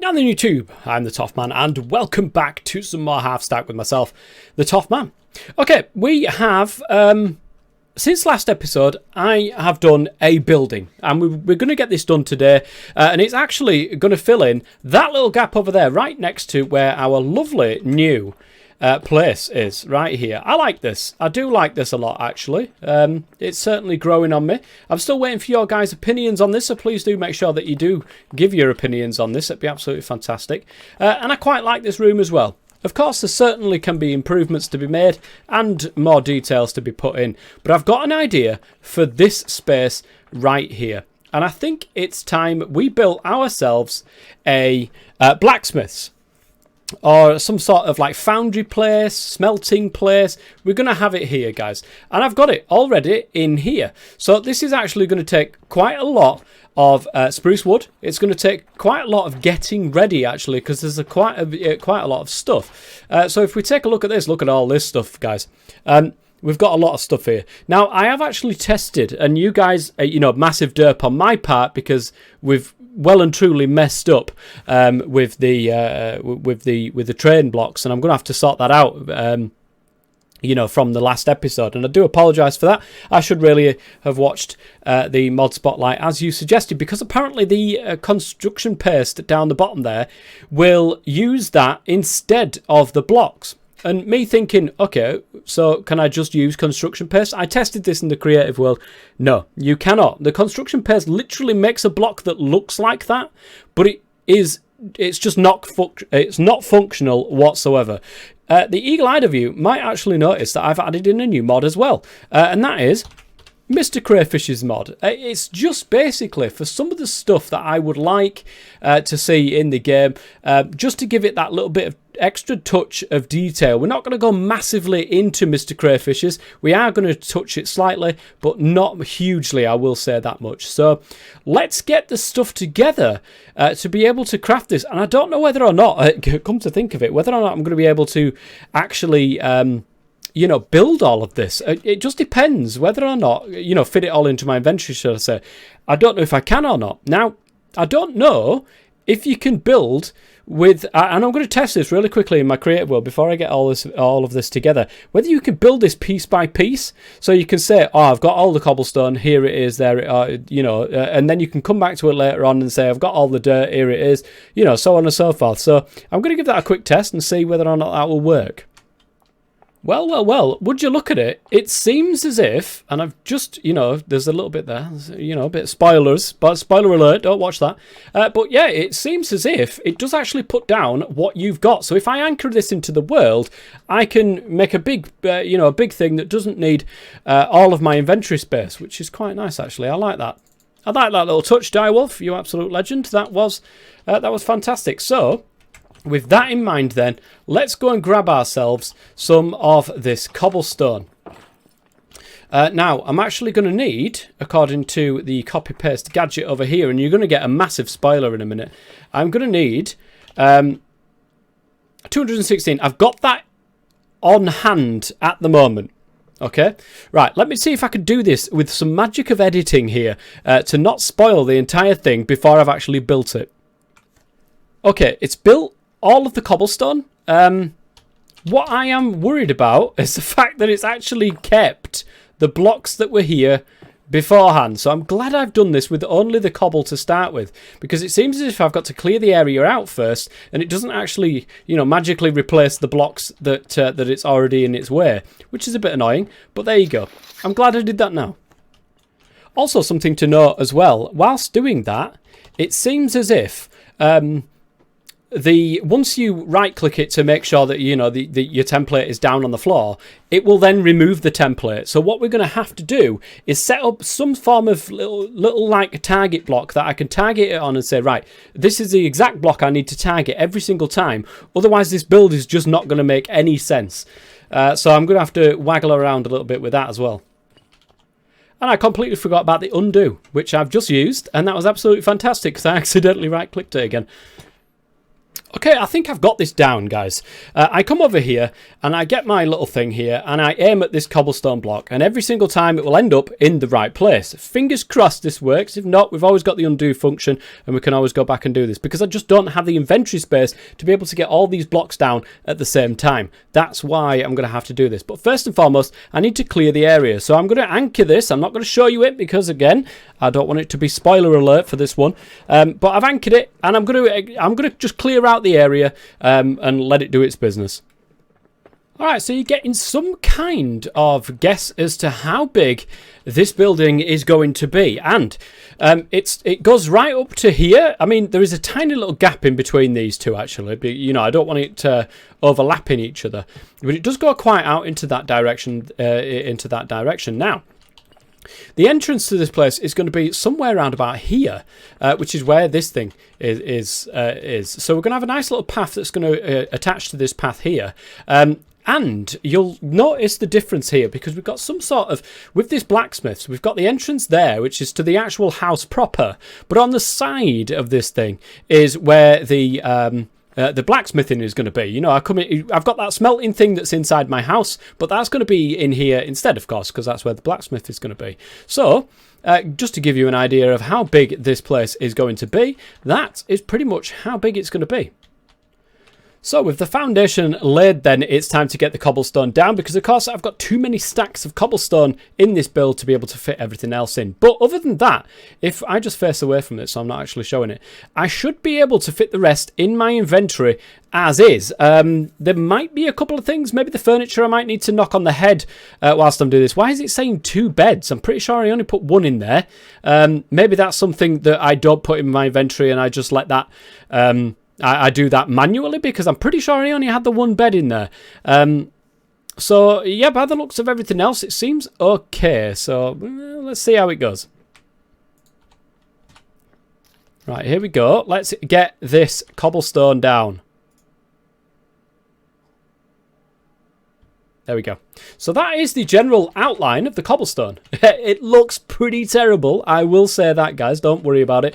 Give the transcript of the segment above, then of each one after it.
and the YouTube. I'm the Toff Man, and welcome back to some more Halfstack with myself, the Toff Man. Okay, we have, since last episode, I have done a building, and we're going to get this done today, and it's actually going to fill in that little gap over there, right next to where our lovely new place is, right here. I like this. I do like this a lot, actually. It's certainly growing on me. I'm still waiting for your guys' opinions on this, so please do make sure that you do give your opinions on this. It'd be absolutely fantastic. And I quite like this room as well. Of course, there certainly can be improvements to be made and more details to be put in, but I've got an idea for this space right here. And I think it's time we built ourselves a Blacksmiths, or some sort of like foundry place, smelting place. We're going to have it here, guys. And I've got it already in here. So this is actually going to take quite a lot of spruce wood. It's going to take quite a lot of getting ready, actually, because there's quite a lot of stuff. So if we take a look at this, look at all this stuff, guys. We've got a lot of stuff here. Now, I have actually tested, and you guys, massive derp on my part, because we've well and truly messed up with the train blocks, and I'm going to have to sort that out, from the last episode, and I do apologise for that. I should really have watched the mod spotlight as you suggested, because apparently the construction paste down the bottom there will use that instead of the blocks. And me thinking, okay, so can I just use construction paste? I tested this in the creative world. No, you cannot. The construction paste literally makes a block that looks like that, but it's just not functional whatsoever. The eagle-eyed of you might actually notice that I've added in a new mod as well, and that is Mr. Crayfish's mod. It's just basically for some of the stuff that I would like to see in the game, just to give it that little bit of extra touch of detail. We're not going to go massively into Mr. Crayfish's. We are going to touch it slightly, but not hugely, I will say that much. So let's get the stuff together to be able to craft this. And I don't know whether or not, come to think of it, whether or not I'm going to be able to actually build all of this. It just depends whether or not, fit it all into my inventory, should I say. I don't know if I can or not. Now, I don't know if you can build with, and I'm going to test this really quickly in my creative world before I get all of this together, whether you can build this piece by piece. So you can say, oh, I've got all the cobblestone, here it is, there it, and then you can come back to it later on and say, I've got all the dirt, here it is, so on and so forth. So I'm going to give that a quick test and see whether or not that will work. Well, would you look at it? It seems as if, and I've just, there's a little bit there, a bit of spoilers, but spoiler alert, don't watch that. But yeah, it seems as if it does actually put down what you've got. So if I anchor this into the world, I can make a big, a big thing that doesn't need all of my inventory space, which is quite nice, actually. I like that. I like that little touch, Direwolf, you absolute legend. That was fantastic. So with that in mind then, let's go and grab ourselves some of this cobblestone. Now, I'm actually going to need, according to the copy-paste gadget over here, and you're going to get a massive spoiler in a minute, I'm going to need 216. I've got that on hand at the moment. Okay, right, let me see if I can do this with some magic of editing here to not spoil the entire thing before I've actually built it. Okay, it's built all of the cobblestone. What I am worried about is the fact that it's actually kept the blocks that were here beforehand. So I'm glad I've done this with only the cobble to start with, because it seems as if I've got to clear the area out first, and it doesn't actually, magically replace the blocks that it's already in its way, which is a bit annoying. But there you go. I'm glad I did that now. Also, something to note as well, whilst doing that, it seems as if once you right click it to make sure that your template is down on the floor, it will then remove the template. So what we're going to have to do is set up some form of little like target block that I can target it on and say, right, this is the exact block I need to target every single time. Otherwise this build is just not going to make any sense. So I'm going to have to waggle around a little bit with that as well. And I completely forgot about the undo, which I've just used, and that was absolutely fantastic because I accidentally right clicked it again. Okay, I think I've got this down, guys. I come over here and I get my little thing here and I aim at this cobblestone block, and every single time it will end up in the right place. Fingers crossed this works. If not, we've always got the undo function and we can always go back and do this, because I just don't have the inventory space to be able to get all these blocks down at the same time. That's why I'm going to have to do this. But first and foremost, I need to clear the area. So I'm going to anchor this. I'm not going to show you it because, again, I don't want it to be spoiler alert for this one. But I've anchored it and I'm going to just clear out the area and let it do its business. Alright, so you're getting some kind of guess as to how big this building is going to be. And it goes right up to here. I mean, there is a tiny little gap in between these two, actually. But, you know, I don't want it overlapping each other. But it does go quite out into that direction. Now, the entrance to this place is going to be somewhere around about here, which is where this thing is. So we're going to have a nice little path that's going to attach to this path here. And you'll notice the difference here, because we've got some sort of, with this blacksmiths, we've got the entrance there, which is to the actual house proper. But on the side of this thing is where the blacksmithing is going to be. You know, I've got that smelting thing that's inside my house, but that's going to be in here instead, of course, because that's where the blacksmith is going to be. So, just to give you an idea of how big this place is going to be, that is pretty much how big it's going to be. So with the foundation laid, then it's time to get the cobblestone down, because of course I've got too many stacks of cobblestone in this build to be able to fit everything else in. But other than that, if I just face away from it, so I'm not actually showing it, I should be able to fit the rest in my inventory as is. There might be a couple of things, maybe the furniture I might need to knock on the head whilst I'm doing this. Why is it saying 2 beds? I'm pretty sure I only put 1 in there. Maybe that's something that I don't put in my inventory and I just let that... I do that manually, because I'm pretty sure I only had the 1 bed in there. So, yeah, by the looks of everything else, it seems okay. So, let's see how it goes. Right, here we go. Let's get this cobblestone down. There we go. So that is the general outline of the cobblestone. It looks pretty terrible. I will say that, guys. Don't worry about it.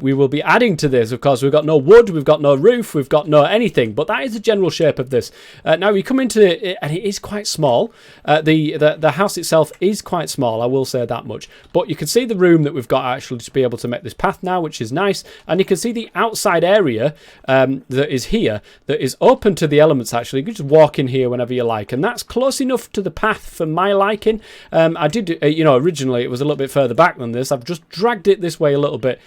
We will be adding to this. Of course, we've got no wood. We've got no roof. We've got no anything. But that is the general shape of this. Now, we come into it, and it is quite small. The house itself is quite small. I will say that much. But you can see the room that we've got actually to be able to make this path now, which is nice. And you can see the outside area that is here, that is open to the elements, actually. You can just walk in here whenever you like. And that's close enough to the path for my liking. I did, originally it was a little bit further back than this. I've just dragged it this way a little bit,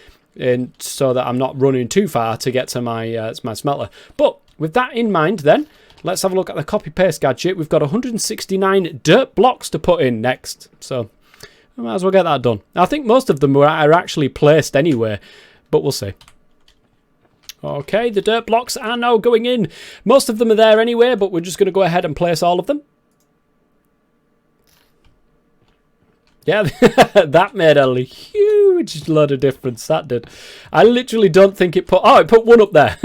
so that I'm not running too far to get to my smelter. But with that in mind, then let's have a look at the copy paste gadget. We've got 169 dirt blocks to put in next, so I might as well get that done. I think most of them are actually placed anyway, but we'll see. Okay, the dirt blocks are now going in. Most of them are there anyway, but we're just going to go ahead and place all of them. Yeah, that made a huge lot of difference, that did. I literally don't think it put... Oh, it put 1 up there,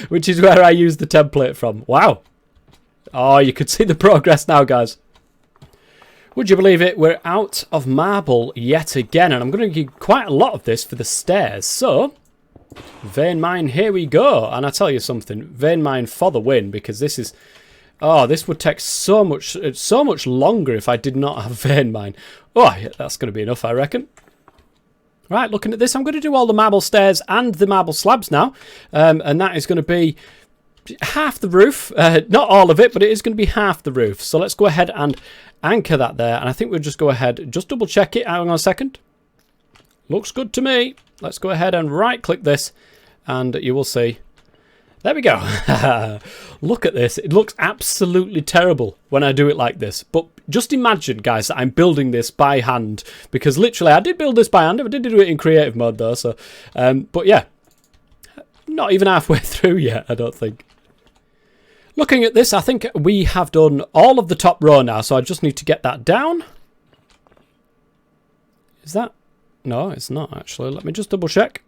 which is where I used the template from. Wow. Oh, you could see the progress now, guys. Would you believe it? We're out of marble yet again, and I'm going to give quite a lot of this for the stairs. So, vein mine, here we go. And I tell you something, vein mine for the win, because this is... Oh, this would take so much longer if I did not have vein mine. Oh, yeah, that's going to be enough, I reckon. Right, looking at this, I'm going to do all the marble stairs and the marble slabs now. And that is going to be half the roof. Not all of it, but it is going to be half the roof. So let's go ahead and anchor that there. And I think we'll just go ahead, just double check it. Hang on a second. Looks good to me. Let's go ahead and right click this, and you will see. There we go. Look at this. It looks absolutely terrible when I do it like this. But just imagine, guys, that I'm building this by hand. Because literally, I did build this by hand. I did do it in creative mode, though. So, but yeah, not even halfway through yet, I don't think. Looking at this, I think we have done all of the top row now. So I just need to get that down. Is that? No, it's not, actually. Let me just double check.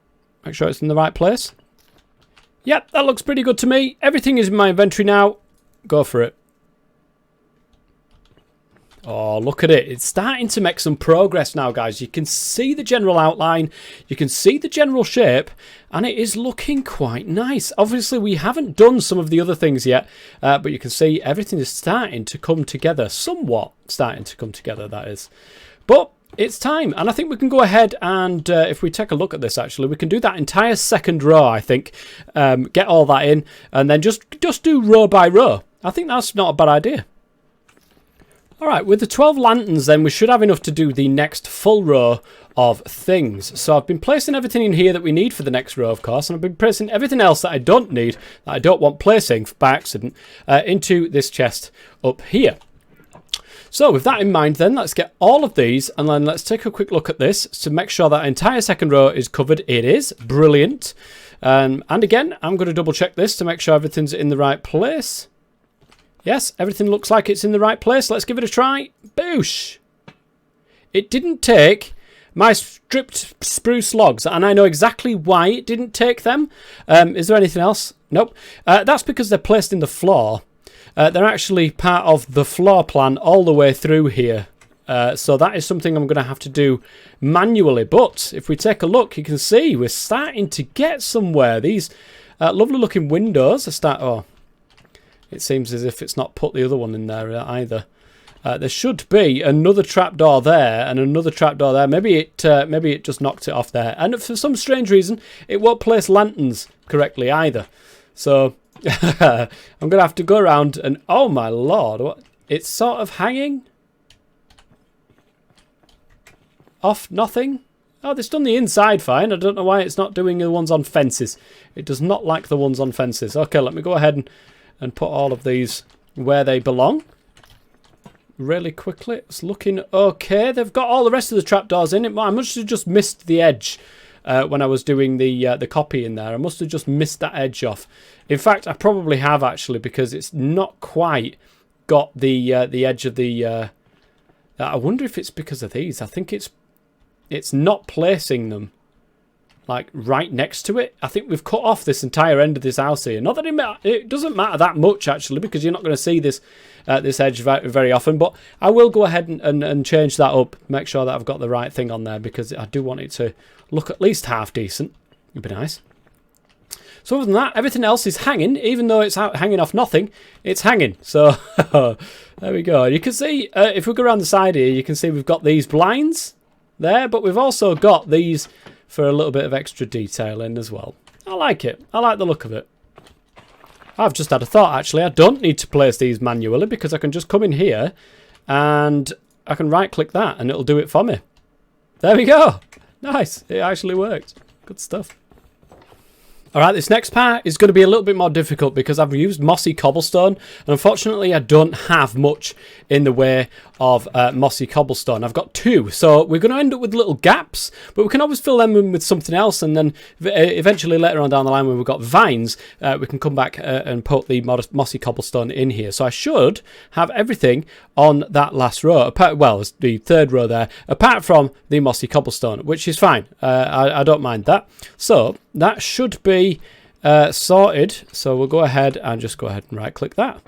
Make sure it's in the right place. Yep, that looks pretty good to me. Everything is in my inventory now. Go for it. Oh, look at it. It's starting to make some progress now, guys. You can see the general outline. You can see the general shape. And it is looking quite nice. Obviously, we haven't done some of the other things yet. But you can see everything is starting to come together. Somewhat starting to come together, that is. But it's time. And I think we can go ahead and, if we take a look at this, actually, we can do that entire second row, I think. Get all that in. And then just do row by row. I think that's not a bad idea. Alright, with the 12 lanterns then, we should have enough to do the next full row of things. So I've been placing everything in here that we need for the next row, of course, and I've been placing everything else that I don't need, that I don't want placing by accident, into this chest up here. So with that in mind then, let's get all of these, and then let's take a quick look at this to make sure that entire second row is covered. It is. Brilliant. And again, I'm going to double check this to make sure everything's in the right place. Yes, everything looks like it's in the right place. Let's give it a try. Boosh! It didn't take my stripped spruce logs, and I know exactly why it didn't take them. Is there anything else? Nope. That's because they're placed in the floor. They're actually part of the floor plan all the way through here. So that is something I'm going to have to do manually. But if we take a look, you can see we're starting to get somewhere. These lovely looking windows are Oh. It seems as if it's not put the other one in there either. There should be another trapdoor there and another trapdoor there. Maybe it just knocked it off there. And for some strange reason, it won't place lanterns correctly either. So I'm going to have to go around and... Oh my lord. What? It's sort of hanging off nothing. Oh, it's done the inside fine. I don't know why it's not doing the ones on fences. It does not like the ones on fences. Okay, let me go ahead and put all of these where they belong really quickly. It's looking okay. They've got all the rest of the trapdoors in it. I must have just missed the edge when I was doing the copy in there. I must have just missed that edge off. In fact, I probably have actually, because it's not quite got the edge of the... I wonder if it's because of these. I think it's not placing them like right next to it. I think we've cut off this entire end of this house here. Not that it doesn't matter that much actually, because you're not going to see this this edge very often. But I will go ahead and change that up, make sure that I've got the right thing on there, because I do want it to look at least half decent. It'd be nice. So other than that, everything else is hanging, even though it's hanging off nothing. It's hanging. So there we go. You can see if we go around the side here, you can see we've got these blinds there, but we've also got these for a little bit of extra detail in as well. I like it. I like the look of it. I've just had a thought actually. I don't need to place these manually, because I can just come in here and I can right click that and it'll do it for me. There we go. Nice. It actually worked. Good stuff. Alright, this next part is going to be a little bit more difficult because I've used mossy cobblestone, and unfortunately I don't have much in the way of mossy cobblestone. I've got 2, so we're going to end up with little gaps, but we can always fill them in with something else, and then eventually later on down the line when we've got vines, we can come back and put the mossy cobblestone in here. So I should have everything on that last row, well, it's the third row there, apart from the mossy cobblestone, which is fine. I don't mind that. So that should be sorted. So we'll go ahead and just go ahead and right click that.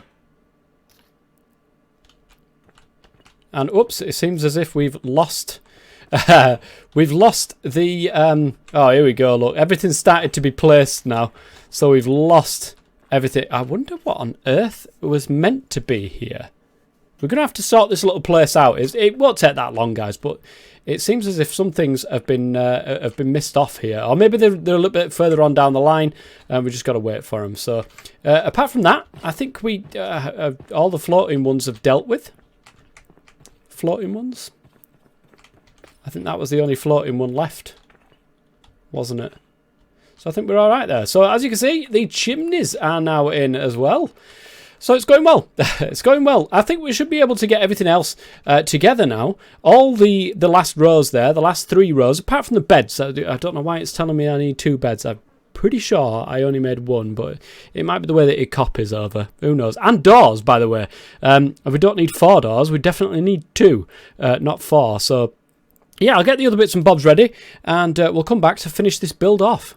And oops, it seems as if we've lost the oh, here we go. Look, everything's started to be placed now. So we've lost everything. I wonder what on earth was meant to be here. We're going to have to sort this little place out. It won't take that long, guys, but it seems as if some things have been missed off here. Or maybe they're a little bit further on down the line, and we've just got to wait for them. So, apart from that, I think we all the floating ones have dealt with. Floating ones? I think that was the only floating one left, wasn't it? So I think we're all right there. So as you can see, the chimneys are now in as well. So it's going well. It's going well. I think we should be able to get everything else together now. All the last rows there, the last 3 rows, apart from the beds. I don't know why it's telling me I need 2 beds. I'm pretty sure I only made 1, but it might be the way that it copies over. Who knows? And doors, by the way. If we don't need 4 doors, we definitely need 2, not 4. So yeah, I'll get the other bits and bobs ready, and we'll come back to finish this build off.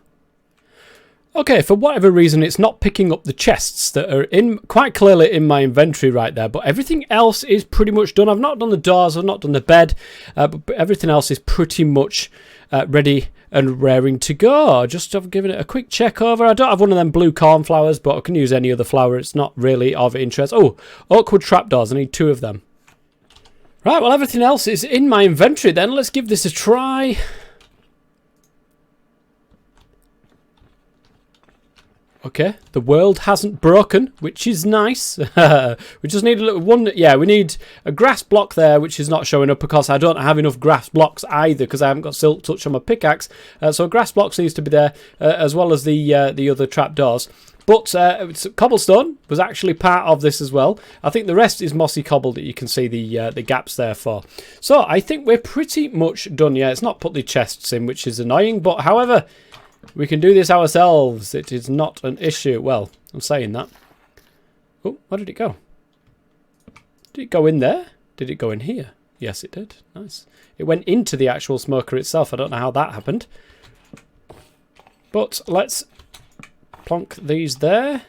Okay, for whatever reason, it's not picking up the chests that are quite clearly in my inventory right there, but everything else is pretty much done. I've not done the doors, I've not done the bed, but everything else is pretty much ready and raring to go. Just have given it a quick check over. I don't have one of them blue cornflowers, but I can use any other flower. It's not really of interest. Oh, oakwood trapdoors. I need 2 of them. Right, well, everything else is in my inventory then. Let's give this a try. Okay, the world hasn't broken, which is nice. We just need a little one. Yeah, we need a grass block there, which is not showing up because I don't have enough grass blocks either because I haven't got silk touch on my pickaxe. So grass blocks needs to be there as well as the other trapdoors. But cobblestone was actually part of this as well. I think the rest is mossy cobble that you can see the gaps there for. So I think we're pretty much done. Yeah, it's not put the chests in, which is annoying. But however, we can do this ourselves. It is not an issue. Well, I'm saying that. Oh, where did it go? Did it go in there? Did it go in here? Yes, it did. Nice. It went into the actual smoker itself. I don't know how that happened. But let's plonk these there.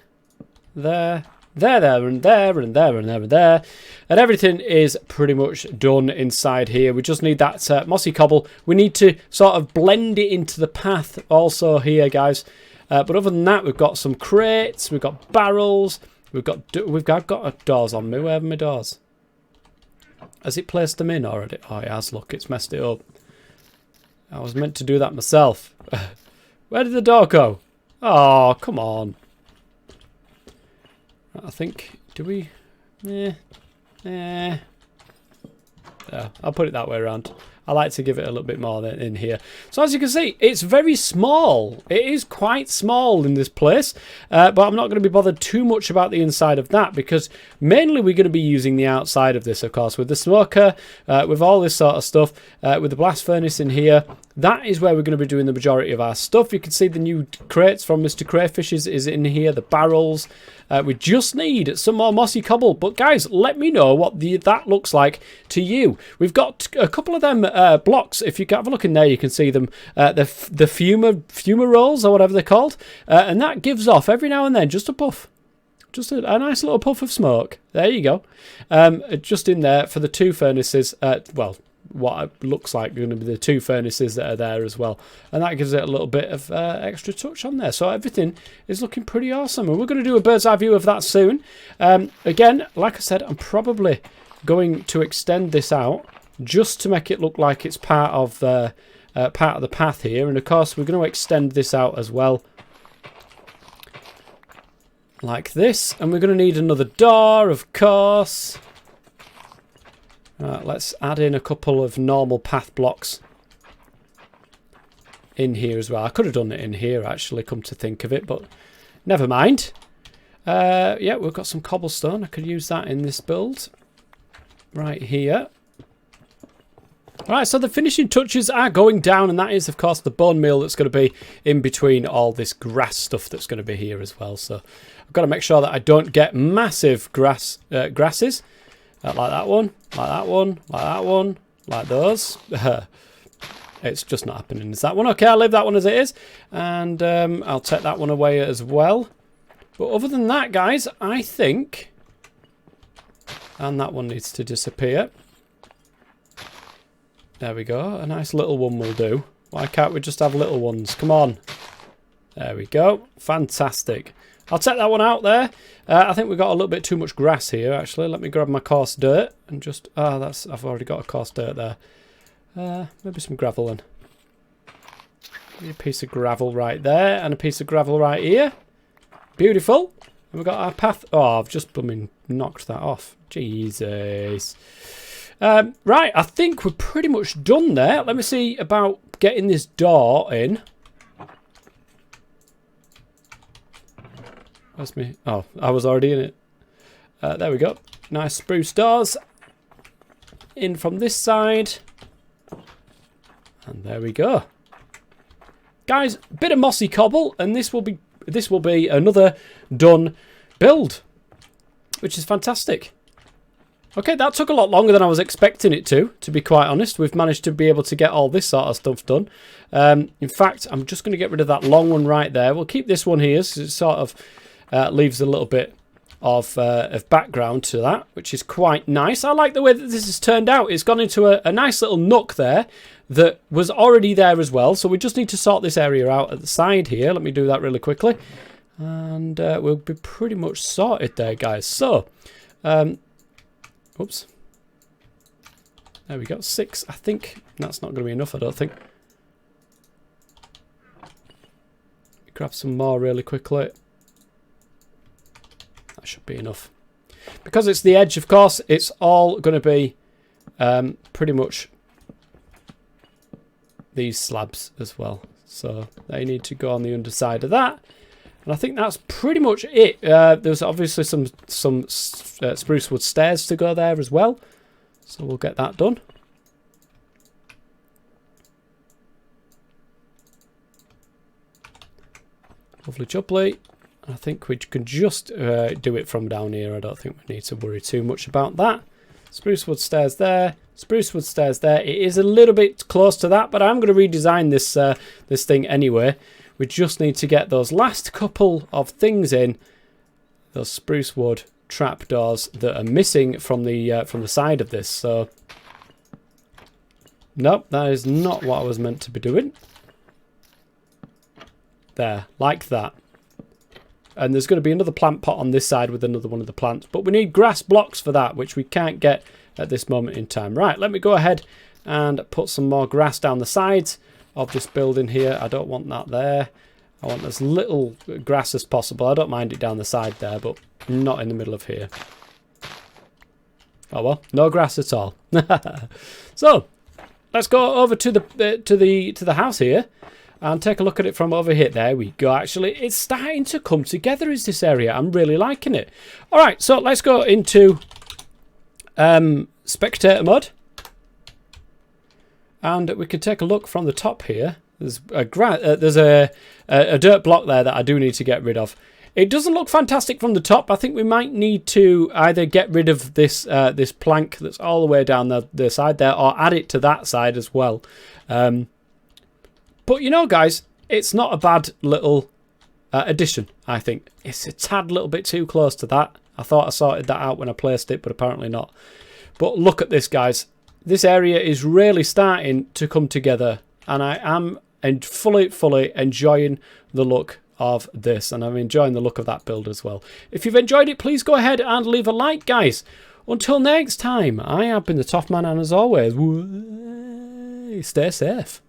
There. There, and there, and there, and there, and there. And everything is pretty much done inside here. We just need that mossy cobble. We need to sort of blend it into the path also here, guys. But other than that, we've got some crates. We've got barrels. We've got doors on me. Where are my doors? Has it placed them in already? Oh, it has. Look, it's messed it up. I was meant to do that myself. Where did the door go? Oh, come on. I think, do we? Yeah. I'll put it that way around. I like to give it a little bit more in here. So as you can see, it's very small. It is quite small in this place. But I'm not going to be bothered too much about the inside of that because mainly we're going to be using the outside of this, of course, with the smoker, with all this sort of stuff, with the blast furnace in here. That is where we're going to be doing the majority of our stuff. You can see the new crates from Mr. Crayfish is in here, the barrels. We just need some more mossy cobble. But guys, let me know what that looks like to you. We've got a couple of them blocks. If you can have a look in there, you can see them. The fumer rolls or whatever they're called. And that gives off every now and then just a puff. Just a nice little puff of smoke. There you go. Just in there for the 2 furnaces. Well, what looks like going to be the 2 furnaces that are there as well, and that gives it a little bit of extra touch on there. So everything is looking pretty awesome, and we're going to do a bird's eye view of that soon. Again, like I said, I'm probably going to extend this out just to make it look like it's part of the path here, and of course we're going to extend this out as well like this, and we're going to need another door, of course. Let's add in a couple of normal path blocks in here as well. I could have done it in here, actually, come to think of it, but never mind. Yeah, we've got some cobblestone. I could use that in this build right here. Alright, so the finishing touches are going down, and that is, of course, the bone meal that's going to be in between all this grass stuff that's going to be here as well. So I've got to make sure that I don't get massive grasses. Like that one, like that one, like that one, like those. It's just not happening. Is that one? Okay, I'll leave that one as it is. And I'll take that one away as well. But other than that, guys, I think... And that one needs to disappear. There we go. A nice little one will do. Why can't we just have little ones? Come on. There we go. Fantastic. I'll take that one out there. I think we've got a little bit too much grass here, actually. Let me grab my coarse dirt and just... I've already got a coarse dirt there. Maybe some gravel then. Maybe a piece of gravel right there and a piece of gravel right here. Beautiful. And we've got our path... Oh, I've just knocked that off. Jesus. Right, I think we're pretty much done there. Let me see about getting this door in. Where's me? Oh, I was already in it. There we go. Nice spruce doors. In from this side. And there we go. Guys, bit of mossy cobble, and this will be another done build, which is fantastic. Okay, that took a lot longer than I was expecting it to be quite honest. We've managed to be able to get all this sort of stuff done. In fact, I'm just going to get rid of that long one right there. We'll keep this one here, so it sort of leaves a little bit of background to that, which is quite nice. I like the way that this has turned out. It's gone into a nice little nook there that was already there as well. So we just need to sort this area out at the side here. Let me do that really quickly. And we'll be pretty much sorted there, guys. So, oops. There we go, 6. I think that's not going to be enough, I don't think. Grab some more really quickly. That should be enough. Because it's the edge, of course, it's all going to be pretty much these slabs as well. So they need to go on the underside of that. And I think that's pretty much it. There's obviously some spruce wood stairs to go there as well. So we'll get that done. Lovely jubbly. I think we can just do it from down here. I don't think we need to worry too much about that. Spruce wood stairs there. Spruce wood stairs there. It is a little bit close to that, but I'm going to redesign this this thing anyway. We just need to get those last couple of things in. Those spruce wood trapdoors that are missing from the side of this. So, nope, that is not what I was meant to be doing. There, like that. And there's going to be another plant pot on this side with another one of the plants. But we need grass blocks for that, which we can't get at this moment in time. Right, let me go ahead and put some more grass down the sides of this building here. I don't want that there. I want as little grass as possible. I don't mind it down the side there, but not in the middle of here. Oh well, no grass at all. So let's go over to the house here and take a look at it from over here. There we go. Actually, it's starting to come together, is this area. I'm really liking it. All right, so let's go into spectator mode. And we can take a look from the top here. There's a dirt block there that I do need to get rid of. It doesn't look fantastic from the top. I think we might need to either get rid of this this plank that's all the way down the side there, or add it to that side as well. But you know, guys, it's not a bad little addition, I think. It's a tad little bit too close to that. I thought I sorted that out when I placed it, but apparently not. But look at this, guys. This area is really starting to come together, and I am fully enjoying the look of this, and I'm enjoying the look of that build as well. If you've enjoyed it, please go ahead and leave a like, guys. Until next time, I have been the Toff Man, and as always, stay safe.